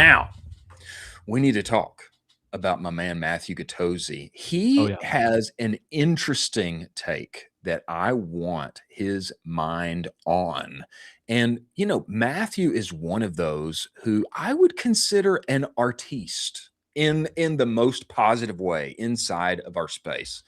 Now, we need to talk about my man, Matthew Gattozzi. Oh He yeah, has an interesting take that I want his mind on. And, Matthew is one of those who I would consider an artiste in the most positive way inside of our space.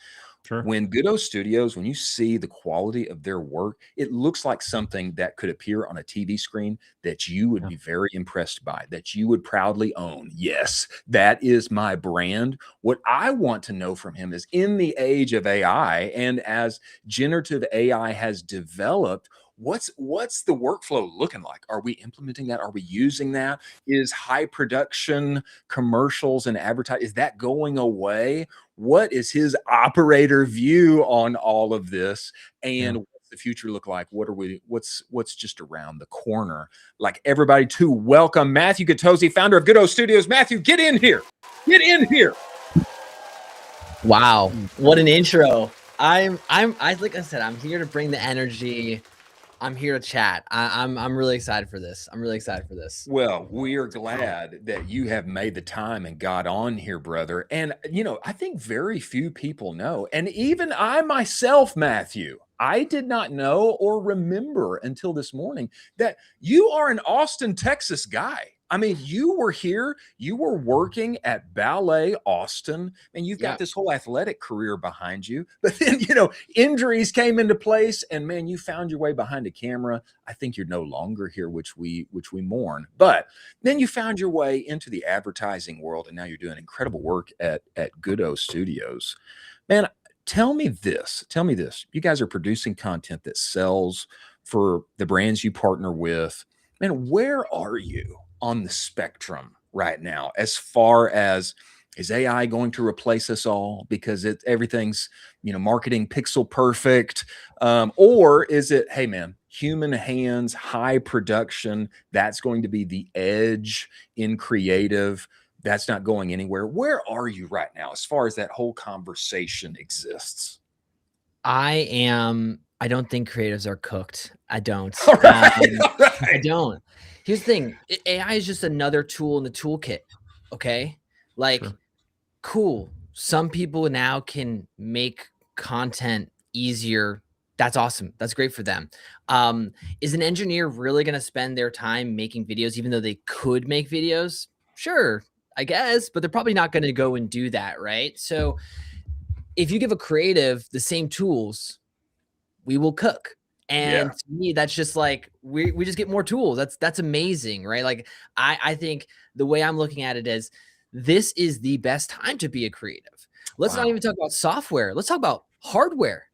sure. When Goodo Studios, when you see the quality of their work, it looks like something that could appear on a TV screen that you would Yeah. be very impressed by, that you would proudly own. Yes, that is my brand. What I want to know from him is, in the age of AI and as generative AI has developed, what's the workflow looking like? Are we implementing that? Are we using that? Is high production commercials and advertising, is that going away? What is his operator view on all of this? Yeah. And what's the future look like? What's just around the corner? Like, everybody, to welcome Matthew Gattozzi, founder of Goodo Studios. Matthew, get in here. Get in here. Wow, what an intro. Like I said, I'm here to bring the energy. I'm here to chat. I'm really excited for this. I'm really excited for this. Well, we are glad that you have made the time and got on here, brother. And, I think very few people know. And even I myself, Matthew, I did not know or remember until this morning that you are an Austin, Texas guy. I mean, you were here, you were working at Ballet Austin, and you've got Yeah. this whole athletic career behind you. But then, injuries came into place, and man, you found your way behind a camera. I think you're no longer here, which we mourn. But then you found your way into the advertising world, and now you're doing incredible work at Goodo Studios. Man, tell me this. You guys are producing content that sells for the brands you partner with. Man, where are you on the spectrum right now, as far as, is AI going to replace us all because everything's marketing pixel perfect, or is it, hey man, human hands, high production, that's going to be the edge in creative, that's not going anywhere? Where are you right now as far as that whole conversation exists? I don't think creatives are cooked. I don't. All right, all I right. don't. Here's the thing. AI is just another tool in the toolkit. Okay. Like, Sure. cool. Some people now can make content easier. That's awesome. That's great for them. Is an engineer really going to spend their time making videos, even though they could make videos? Sure, I guess, but they're probably not going to go and do that, right? So if you give a creative the same tools, we will cook. Yeah. And to me, that's just like, we just get more tools. That's amazing, right? Like, I think the way I'm looking at it is, this is the best time to be a creative. Let's not Wow. even talk about software. Let's talk about hardware.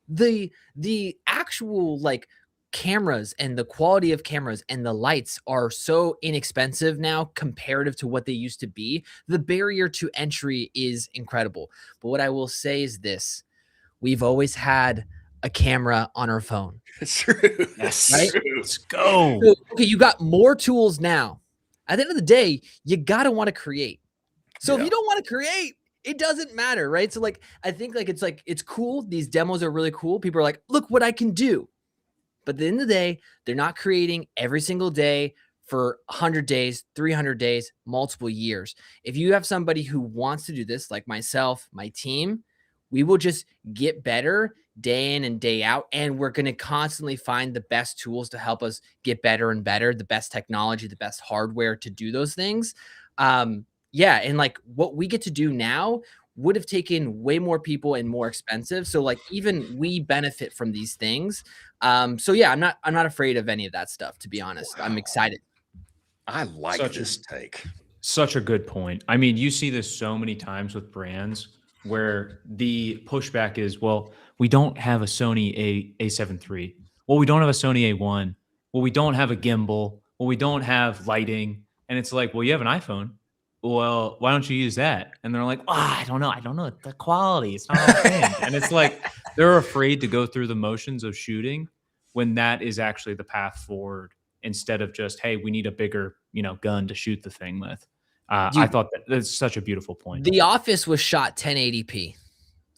The actual, like, cameras and the quality of cameras and the lights are so inexpensive now comparative to what they used to be. The barrier to entry is incredible. But what I will say is this: we've always had a camera on our phone. It's true. Yes. Right? Let's go. So, okay, you got more tools now. At the end of the day, you gotta want to create. So if Yeah. you don't want to create, it doesn't matter, right? So, like, I think, like, it's cool. These demos are really cool. People are like, look what I can do. But at the end of the day, they're not creating every single day for 100 days, 300 days, multiple years. If you have somebody who wants to do this, like myself, my team, we will just get better day in and day out. And we're going to constantly find the best tools to help us get better and better, the best technology, the best hardware to do those things. Yeah. And like, what we get to do now would have taken way more people and more expensive. So, like, even we benefit from these things. So yeah, I'm not afraid of any of that stuff, to be honest. I'm excited. I like this take. Such a good point. I mean, you see this so many times with brands where the pushback is, well, we don't have a Sony A7 III. Well, we don't have a Sony A1. Well, we don't have a gimbal. Well, we don't have lighting. And it's like, well, you have an iPhone. Well, why don't you use that? And they're like, oh, I don't know the quality. It's not our thing. And it's like, they're afraid to go through the motions of shooting when that is actually the path forward, instead of just, hey, we need a bigger, gun to shoot the thing with. I thought that's such a beautiful point. The Office was shot 1080p.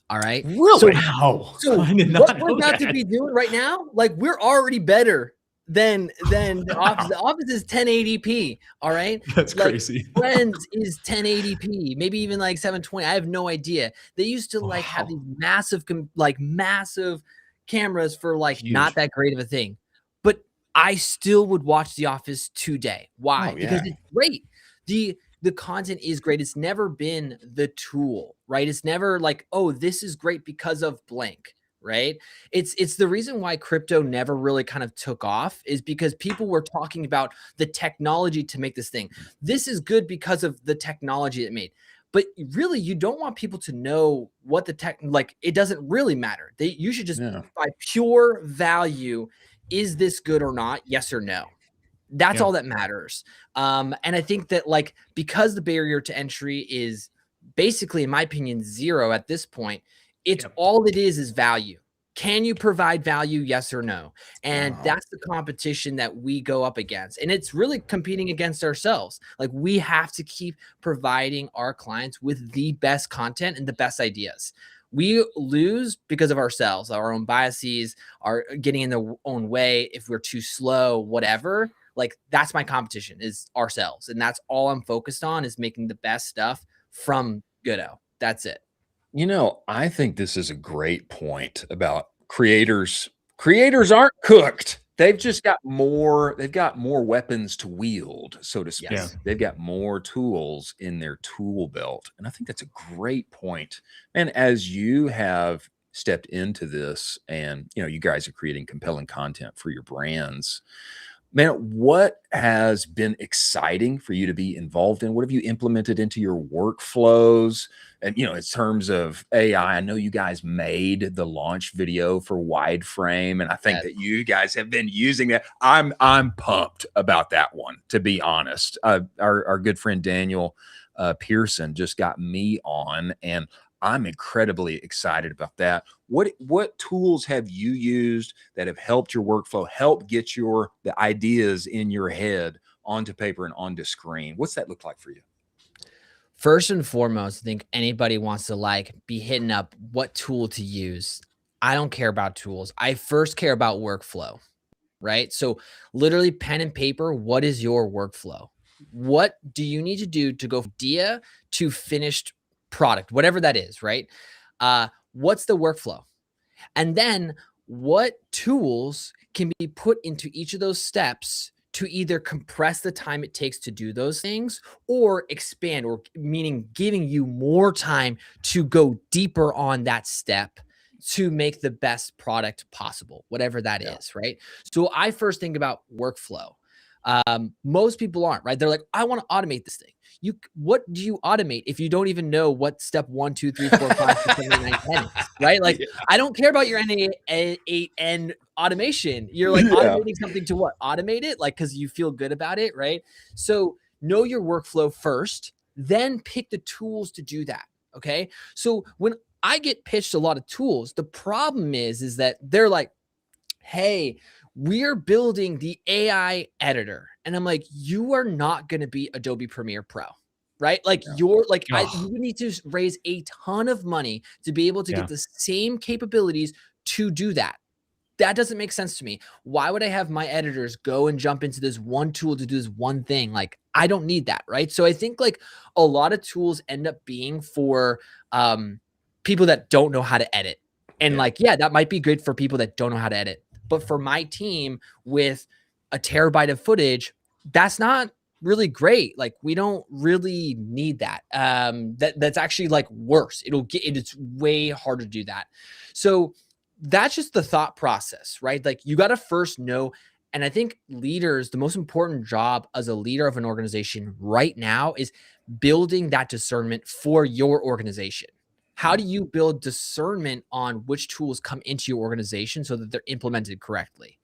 All right. Really? Wow. So I did what not we're know about to that. be doing right now, like, we're already better then the office is 1080p. All right. That's like, crazy. Friends is 1080p, maybe even like 720. I have no idea. They used to like have these massive cameras for like Huge. not that great of a thing. But I still would watch The Office today. Why? Oh, Because yeah. it's great. The content is great. It's never been the tool, right? It's never like, oh, this is great because of blank, right? It's the reason why crypto never really kind of took off is because people were talking about the technology to make this thing. This is good because of the technology it made. But really, you don't want people to know what the tech, like, it doesn't really matter. You should just, by pure value, is this good or not? Yes or no. That's all that matters. And I think that, like, because the barrier to entry is basically, in my opinion, zero at this point, it's all it is value. Can you provide value? Yes or no? And that's the competition that we go up against. And it's really competing against ourselves. Like, we have to keep providing our clients with the best content and the best ideas. We lose because of ourselves, our own biases, our getting in their own way. If we're too slow, whatever, like, that's my competition, is ourselves. And that's all I'm focused on, is making the best stuff from Goodo. That's it. You know, I think this is a great point about creators. Creators aren't cooked. They've just got more, they've got more weapons to wield, so to speak. Yes. They've got more tools in their tool belt. And I think that's a great point. And as you have stepped into this and, you know, you guys are creating compelling content for your brands, man, what has been exciting for you to be involved in? What have you implemented into your workflows? And, you know, in terms of AI, I know you guys made the launch video for WideFrame, and I think that you guys have been using that. I'm pumped about that one, to be honest. Our good friend Daniel Pearson just got me on, and I'm incredibly excited about that. What tools have you used that have helped your workflow, help get the ideas in your head onto paper and onto screen? What's that look like for you? First and foremost, I think anybody wants to like be hitting up what tool to use. I don't care about tools. I first care about workflow, right? So literally pen and paper, what is your workflow? What do you need to do to go from idea to finished product, whatever that is, right? What's the workflow? And then what tools can be put into each of those steps to either compress the time it takes to do those things or expand, or meaning giving you more time to go deeper on that step to make the best product possible, whatever that is, right? So I first think about workflow. Most people aren't, right? They're like, I want to automate this thing. What do you automate if you don't even know what step 1, 2, 3, 4, 5, 6, 7, 8, 9, 10 is, right? Like, I don't care about your N8N automation. You're like automating something to what? Automate it, like, because you feel good about it, right? So know your workflow first, then pick the tools to do that. Okay. So when I get pitched a lot of tools, the problem is that they're like, hey, we're building the AI editor. And I'm like, you are not going to be Adobe Premiere Pro, right? Like, you're like, you would need to raise a ton of money to be able to get the same capabilities to do that. That doesn't make sense to me. Why would I have my editors go and jump into this one tool to do this one thing? Like, I don't need that, right? So I think like a lot of tools end up being for people that don't know how to edit. And like, that might be good for people that don't know how to edit. But for my team with a terabyte of footage, that's not really great. Like, we don't really need that. That's actually like worse. It's way harder to do that. So that's just the thought process, right? Like, you got to first know. And I think leaders, the most important job as a leader of an organization right now is building that discernment for your organization. How do you build discernment on which tools come into your organization so that they're implemented correctly?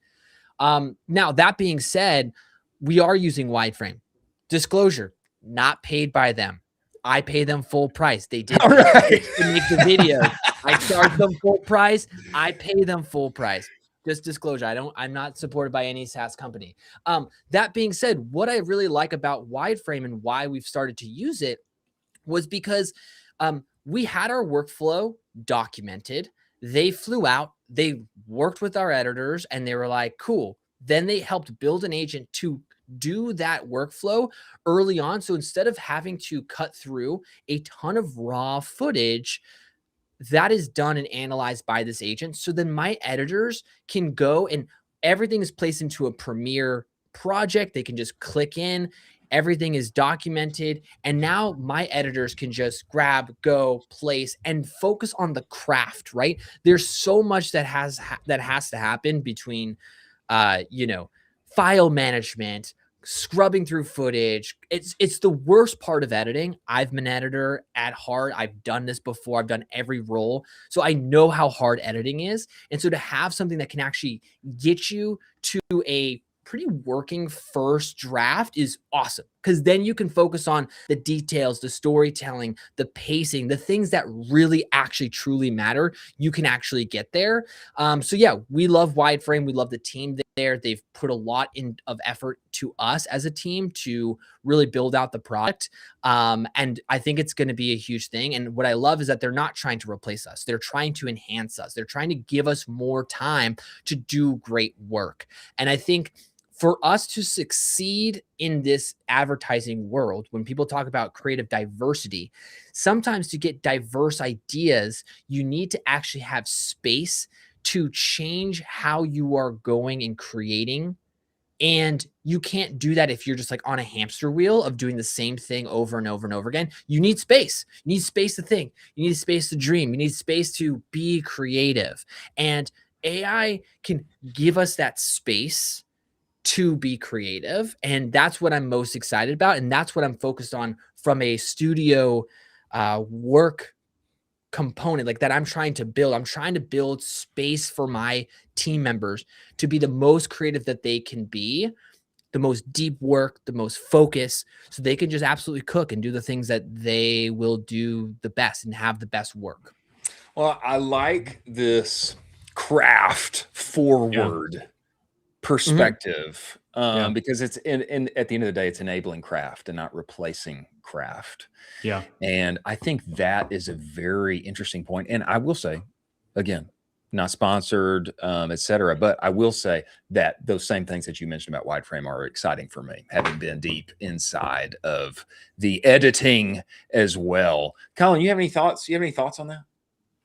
Now, that being said, we are using WideFrame. Disclosure, not paid by them. I pay them full price. They did to make the video. I charge them full price. I pay them full price. Just disclosure. I'm not supported by any SaaS company. That being said, what I really like about WideFrame and why we've started to use it was because we had our workflow documented. They flew out, they worked with our editors, and they were like, cool, Then they helped build an agent to do that workflow early on. So instead of having to cut through a ton of raw footage, that is done and analyzed by this agent. So then my editors can go and everything is placed into a Premiere project. They can just click in, everything is documented. And now my editors can just grab, go, place, and focus on the craft, right? There's so much that has to happen between, file management, scrubbing through footage. It's the worst part of editing. I've been an editor at heart. I've done this before. I've done every role. So I know how hard editing is. And so to have something that can actually get you to a pretty working first draft is awesome, because then you can focus on the details, the storytelling, the pacing, the things that really actually truly matter. You can actually get there. So yeah, we love WideFrame. We love the team there. They've put a lot of effort to us as a team to really build out the product. And I think it's going to be a huge thing. And what I love is that they're not trying to replace us. They're trying to enhance us. They're trying to give us more time to do great work. And I think for us to succeed in this advertising world, when people talk about creative diversity, sometimes to get diverse ideas, you need to actually have space to change how you are going and creating. And you can't do that if you're just like on a hamster wheel of doing the same thing over and over and over again. You need space. You need space to think. You need space to dream. You need space to be creative. And AI can give us that space to be creative. And that's what I'm most excited about. And that's what I'm focused on from a studio work component, like that I'm trying to build. I'm trying to build space for my team members to be the most creative that they can be, the most deep work, the most focus, so they can just absolutely cook and do the things that they will do the best and have the best work. Well, I like this craft forward perspective, because it's in at the end of the day, it's enabling craft and not replacing craft. Yeah. And I think that is a very interesting point. And I will say, again, not sponsored, etc., but I will say that those same things that you mentioned about WideFrame are exciting for me, having been deep inside of the editing as well. Colin, you have any thoughts? You have any thoughts on that?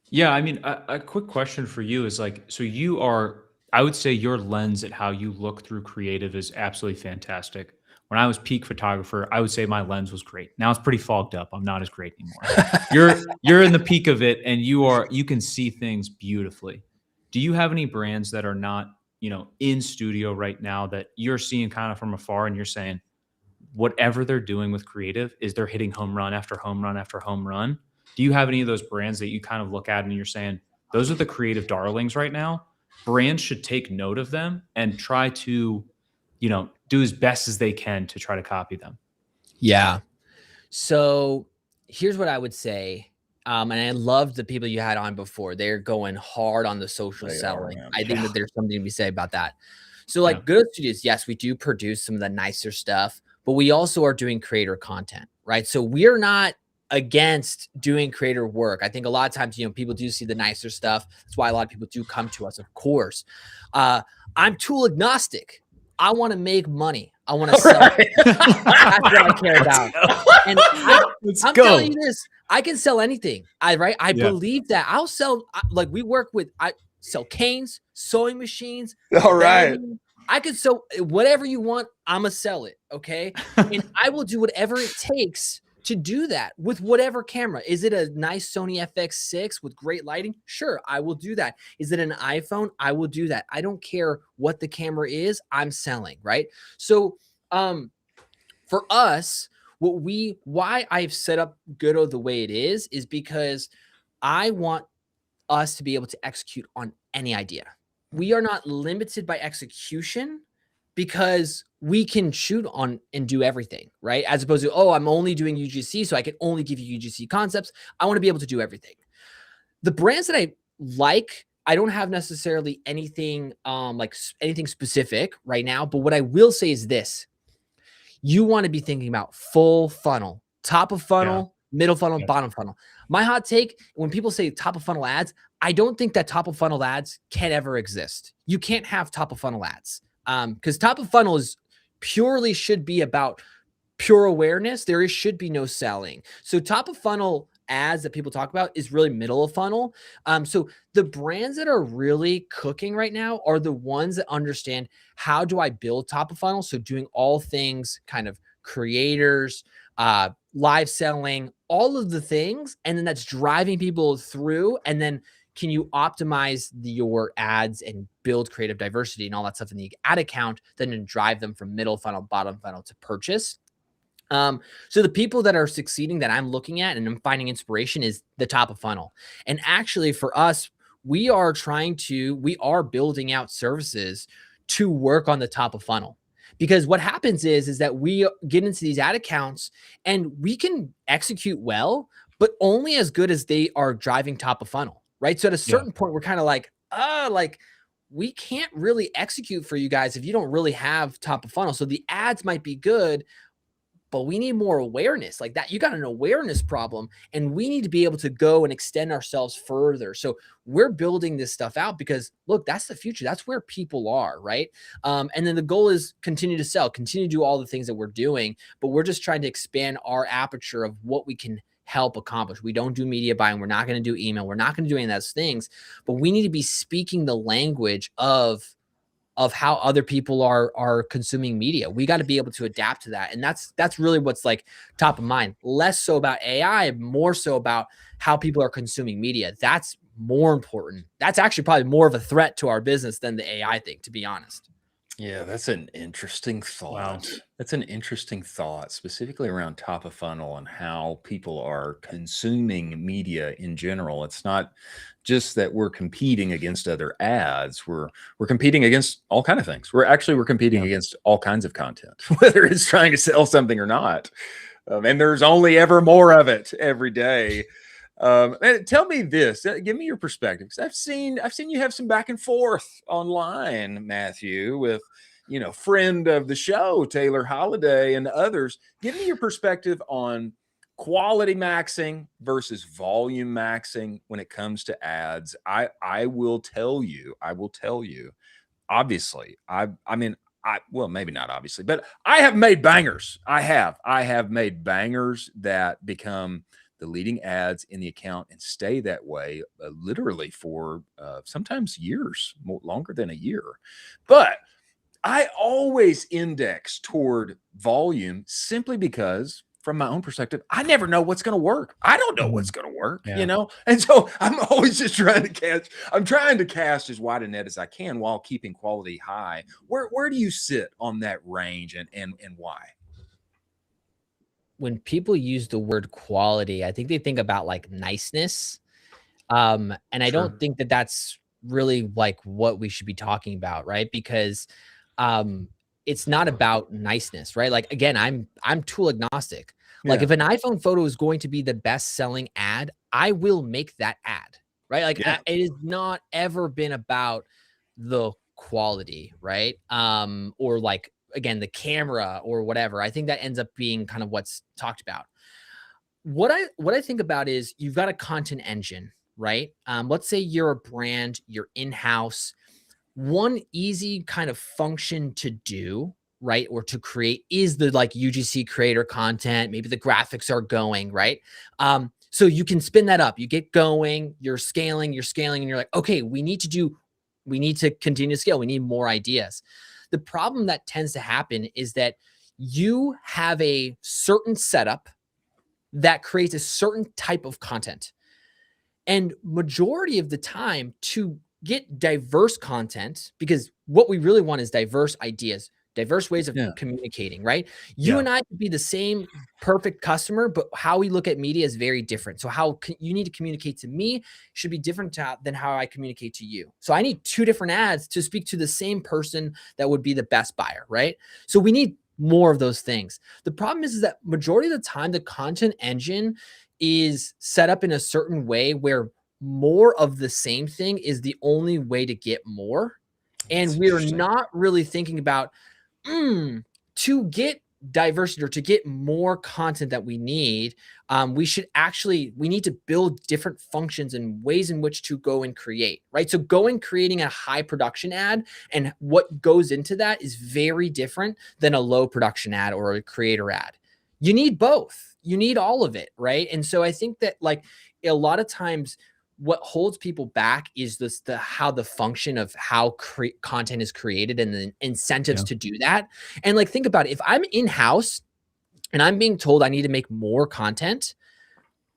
Yeah, I mean, a quick question for you is like, so you are, I would say your lens at how you look through creative is absolutely fantastic. When I was peak photographer, I would say my lens was great. Now it's pretty fogged up. I'm not as great anymore. You're in the peak of it, and you can see things beautifully. Do you have any brands that are not, in studio right now that you're seeing kind of from afar and you're saying whatever they're doing with creative is they're hitting home run after home run after home run? Do you have any of those brands that you kind of look at and you're saying those are the creative darlings right now? Brands should take note of them and try to, do as best as they can to try to copy them. Yeah. So here's what I would say. And I loved the people you had on before. They're going hard on the social selling. I think that there's something to be said about that. So like Goodo Studios, yes, we do produce some of the nicer stuff, but we also are doing creator content, right? So we're not against doing creator work. I think a lot of times, people do see the nicer stuff. That's why a lot of people do come to us, of course. I'm tool agnostic. I want to make money. I want to sell. Right. That's what I care about. And I'm telling you this, I can sell anything. I believe that. I'll sell, like I sell canes, sewing machines. All right. I could sell whatever you want. I'm going to sell it. Okay. And I will do whatever it takes to do that with whatever camera. Is it a nice Sony FX6 with great lighting? Sure, I will do that. Is it an iPhone? I will do that. I don't care what the camera is, I'm selling, right? So for us, why I've set up Goodo the way it is because I want us to be able to execute on any idea. We are not limited by execution because we can shoot on and do everything, right? As opposed to, I'm only doing UGC, so I can only give you UGC concepts. I want to be able to do everything. The brands that I like, I don't have necessarily anything like anything specific right now, but what I will say is this. You want to be thinking about full funnel, top of funnel, middle funnel, bottom funnel. My hot take, when people say top of funnel ads, I don't think that top of funnel ads can ever exist. You can't have top of funnel ads. Because top of funnel is purely should be about pure awareness. There should be no selling. So top of funnel ads that people talk about is really middle of funnel. So the brands that are really cooking right now are the ones that understand, how do I build top of funnel? So doing all things kind of creators, live selling, all of the things, and then that's driving people through. And then can you optimize your ads and build creative diversity and all that stuff in the ad account, then drive them from middle funnel, bottom funnel to purchase. So the people that are succeeding that I'm looking at and I'm finding inspiration is the top of funnel. And actually for us, we are building out services to work on the top of funnel. Because what happens is that we get into these ad accounts and we can execute well, but only as good as they are driving top of funnel, right? So at a certain point, we're kind of like, we can't really execute for you guys if you don't really have top of funnel. So the ads might be good, but we need more awareness like that. You got an awareness problem, and we need to be able to go and extend ourselves further. So we're building this stuff out because look, that's the future. That's where people are, right? And then the goal is continue to sell, continue to do all the things that we're doing, but we're just trying to expand our aperture of what we can help accomplish. We don't do media buying. We're not going to do email. We're not going to do any of those things, but we need to be speaking the language of how other people are consuming media. We got to be able to adapt to that. And that's really what's like top of mind. Less so about AI, more so about how people are consuming media. That's more important. That's actually probably more of a threat to our business than the AI thing, to be honest. Yeah, that's an interesting thought. That's an interesting thought, specifically around top of funnel and how people are consuming media in general. It's not just that we're competing against other ads. We're competing against all kinds of things. We're competing against all kinds of content, whether it's trying to sell something or not. And there's only ever more of it every day. And tell me this, give me your perspective. 'Cause I've seen you have some back and forth online, Matthew, with, friend of the show, Taylor Holiday, and others. Give me your perspective on quality maxing versus volume maxing when it comes to ads. I will tell you, obviously, well, maybe not obviously, but I have made bangers. I have made bangers that become the leading ads in the account and stay that way literally for sometimes years, longer than a year. But I always index toward volume simply because, from my own perspective, I never know what's going to work. I don't know what's going to work, And so I'm always just trying to cast as wide a net as I can while keeping quality high. Where do you sit on that range and why? When people use the word quality, I think they think about like niceness. And I don't think that that's really like what we should be talking about, right? Because it's not about niceness, right? Like, again, I'm tool agnostic. Like if an iPhone photo is going to be the best selling ad, I will make that ad, right? Like it has not ever been about the quality, right? Or like, again, the camera or whatever. I think that ends up being kind of what's talked about. What I think about is you've got a content engine, right? Let's say you're a brand, you're in-house. One easy kind of function to do, right, or to create is the like UGC creator content. Maybe the graphics are going, right? So you can spin that up. You get going, you're scaling, and you're like, okay, we need to continue to scale. We need more ideas. The problem that tends to happen is that you have a certain setup that creates a certain type of content. And majority of the time, to get diverse content, because what we really want is diverse ideas, diverse ways of communicating, right? You and I could be the same perfect customer, but how we look at media is very different. So how you need to communicate to me should be different than how I communicate to you. So I need two different ads to speak to the same person that would be the best buyer, right? So we need more of those things. The problem is that majority of the time, the content engine is set up in a certain way where more of the same thing is the only way to get more. And we're not really thinking about, to get diversity, or to get more content that we need, we need to build different functions and ways in which to go and create, right? So going creating a high production ad and what goes into that is very different than a low production ad or a creator ad. You need both. You need all of it, right? And so I think that like a lot of times what holds people back is how the function of how content is created and the incentives to do that. And like, think about it. If I'm in-house and I'm being told I need to make more content,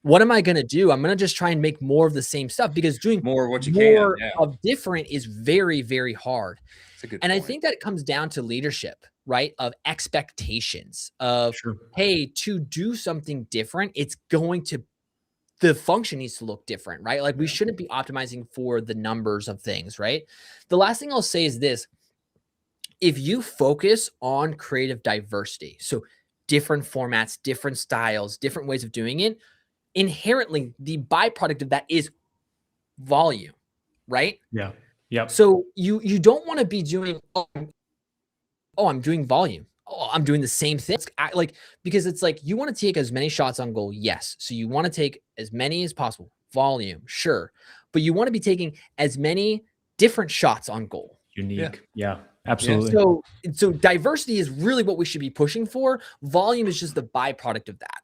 what am I going to do? I'm going to just try and make more of the same stuff, because doing more of what you more can. Yeah. of different is very, very hard. That's a good and point. I think that it comes down to leadership, right? Of expectations of, hey, to do something different, the function needs to look different, right? Like we shouldn't be optimizing for the numbers of things, right? The last thing I'll say is this: if you focus on creative diversity, so different formats, different styles, different ways of doing it, inherently the byproduct of that is volume, right? Yeah. Yep. So you don't want to be doing, oh, I'm doing volume. Oh, I'm doing the same thing. Because it's like, you want to take as many shots on goal. Yes. So you want to take as many as possible. Volume, sure. But you want to be taking as many different shots on goal. Unique. Yeah, absolutely. So diversity is really what we should be pushing for. Volume is just the byproduct of that.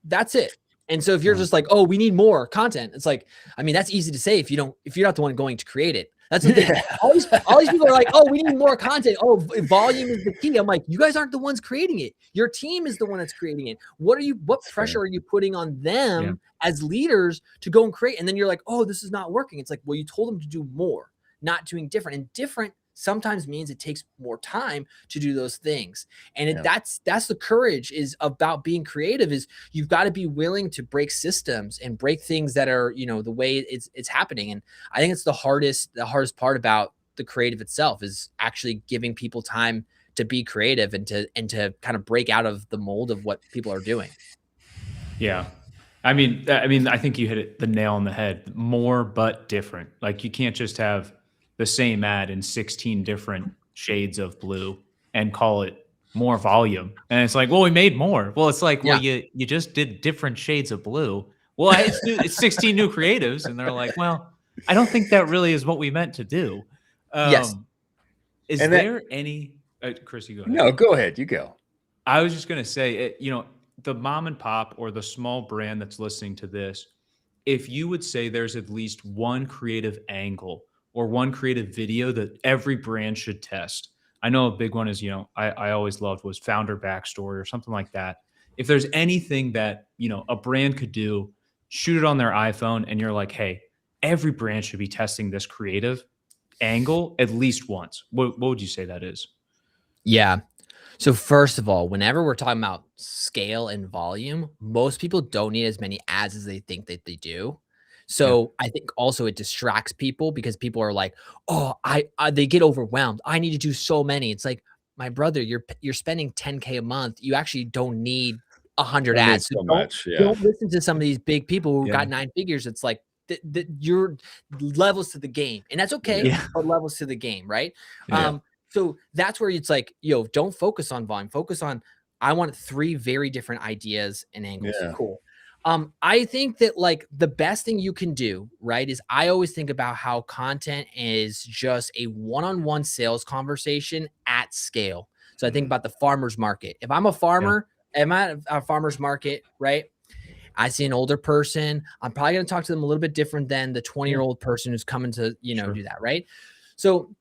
That's it. And so if you're just like, oh, we need more content, it's like, I mean, that's easy to say if you're not the one going to create it. That's the thing. All these people are like, oh, we need more content. Oh, volume is the key. I'm like, you guys aren't the ones creating it. Your team is the one that's creating it. What pressure are you putting on them as leaders to go and create? And then you're like, oh, this is not working. It's like, well, you told them to do more, not doing different. And different sometimes means it takes more time to do those things. And that's the courage is about being creative, is you've got to be willing to break systems and break things that are, the way it's happening. And I think it's the hardest part about the creative itself, is actually giving people time to be creative and to kind of break out of the mold of what people are doing. Yeah. I mean, I think you hit the nail on the head. More, but different. Like, you can't just have the same ad in 16 different shades of blue and call it more volume. And it's like, well, we made more. Well, it's like, well, you just did different shades of blue. Well, it's 16 new creatives. And they're like, well, I don't think that really is what we meant to do. Yes. Is there any, Chris, you go ahead. No, go ahead. You go. I was just going to say, the mom and pop or the small brand that's listening to this, if you would say there's at least one creative angle or one creative video that every brand should test. I know a big one is, I always loved was founder backstory or something like that. If there's anything that, a brand could do, shoot it on their iPhone and you're like, hey, every brand should be testing this creative angle at least once. What would you say that is? Yeah. So first of all, whenever we're talking about scale and volume, most people don't need as many ads as they think that they do. So I think also it distracts people, because people are like, oh, they get overwhelmed. I need to do so many. It's like, my brother, you're spending 10K a month. You actually don't need 100 ads. So much. Don't listen to some of these big people who got 9 figures. It's like your levels to the game, and that's okay. But levels to the game, right? So that's where it's like, don't focus on volume. Focus on, I want 3 very different ideas and angles. Cool. I think that like the best thing you can do, right, is I always think about how content is just a one-on-one sales conversation at scale. So I think about the farmer's market. If I'm a farmer, I'm at a farmer's market, right? I see an older person. I'm probably going to talk to them a little bit different than the 20-year-old person who's coming to, do that, right? So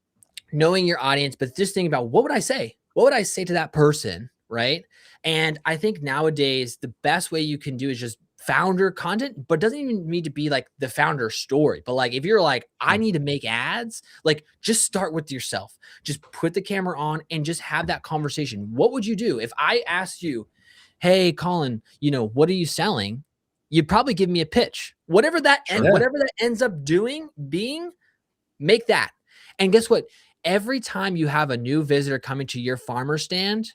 knowing your audience, but just thinking about, what would I say? What would I say to that person, right? And I think nowadays the best way you can do is just founder content, but it doesn't even need to be like the founder story. But like, if you're like, I need to make ads, like just start with yourself. Just put the camera on and just have that conversation. What would you do if I asked you, hey, Colin, what are you selling? You'd probably give me a pitch. Whatever that ends up being, make that. And guess what? Every time you have a new visitor coming to your farmer stand,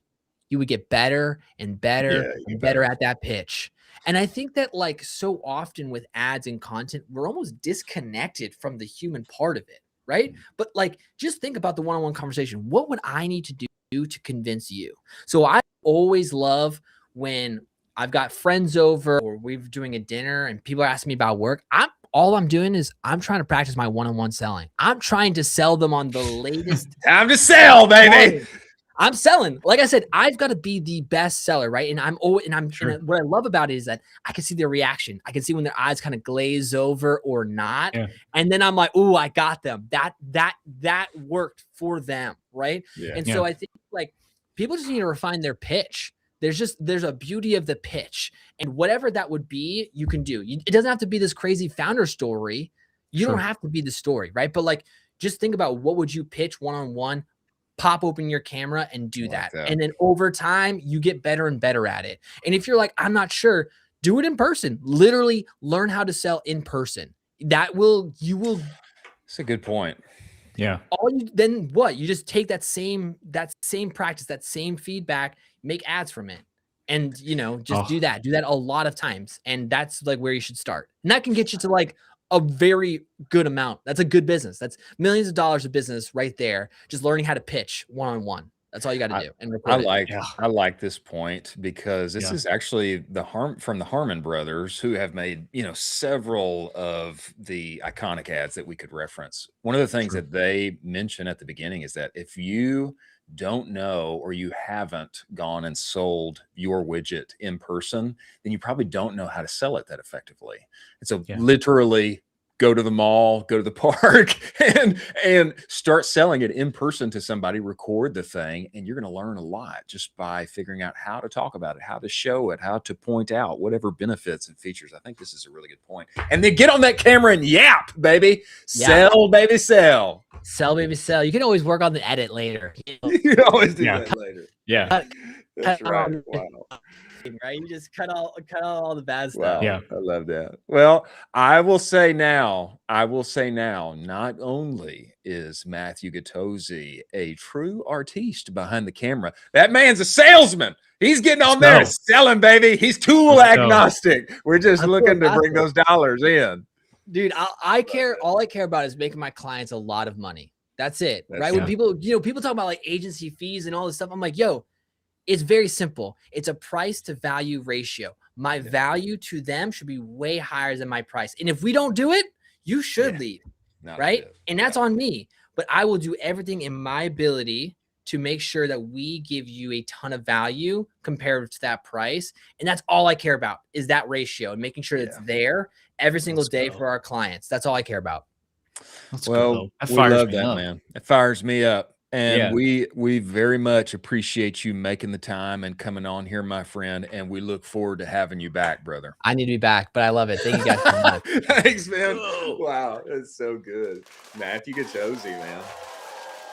you would get better and better and better at that pitch. And I think that like so often with ads and content, we're almost disconnected from the human part of it, right? But like, just think about the one-on-one conversation. What would I need to do to convince you? So I always love when I've got friends over or we're doing a dinner and people are asking me about work. All I'm doing is I'm trying to practice my one-on-one selling. I'm trying to sell them on the latest. Time to sell, baby. I'm selling. Like I said, I've got to be the best seller, right? And I'm always, and what I love about it is that I can see their reaction. I can see when their eyes kind of glaze over or not. Yeah. And then I'm like, "Ooh, I got them. That worked for them." Right. Yeah. And so I think like people just need to refine their pitch. There's a beauty of the pitch, and whatever that would be, you can do. It doesn't have to be this crazy founder story. You don't have to be the story, right? But like, just think about what would you pitch one-on-one, pop open your camera and do that. And then over time, you get better and better at it. And if you're like, I'm not sure, do it in person. Literally learn how to sell in person. You will. That's a good point. Yeah. Then what? You just take that same practice, that same feedback, make ads from it. And just do that a lot of times. And that's like where you should start. And that can get you to like a very good amount. That's a good business. That's millions of dollars of business right there. Just learning how to pitch one-on-one. That's all you got to do. And I like this point because this is actually from the Harmon brothers, who have made, several of the iconic ads that we could reference. One of the things that they mention at the beginning is that if you don't know or you haven't gone and sold your widget in person, then you probably don't know how to sell it that effectively. And so literally go to the mall, go to the park, and start selling it in person to somebody, record the thing, and you're going to learn a lot just by figuring out how to talk about it, how to show it, how to point out whatever benefits and features. I think this is a really good point. And then get on that camera and yap, baby. Sell, baby, sell. Sell, baby, sell. You can always work on the edit later. You can always do that later. Yeah. That's right. Wow. Right? You just cut out all the bad stuff. Wow. Yeah. I love that. Well, I will say now, not only is Matthew Gattozzi a true artiste behind the camera, that man's a salesman. He's getting on there and selling, baby. He's tool agnostic. We're just looking to bring those dollars in. Dude, all I care about is making my clients a lot of money. That's it. Right? When people talk about like agency fees and all this stuff, I'm like, yo, it's very simple. It's a price to value ratio. My value to them should be way higher than my price. And if we don't do it, you should leave, right? And that's on me. But I will do everything in my ability to make sure that we give you a ton of value compared to that price. And that's all I care about, is that ratio and making sure it's there every single day for our clients. That's all I care about. Well, we love that, man. It fires me up. And we very much appreciate you making the time and coming on here, my friend. And we look forward to having you back, brother. I need to be back, but I love it. Thank you guys so much. Thanks, man. Wow, that's so good. Matthew Gattozzi, man.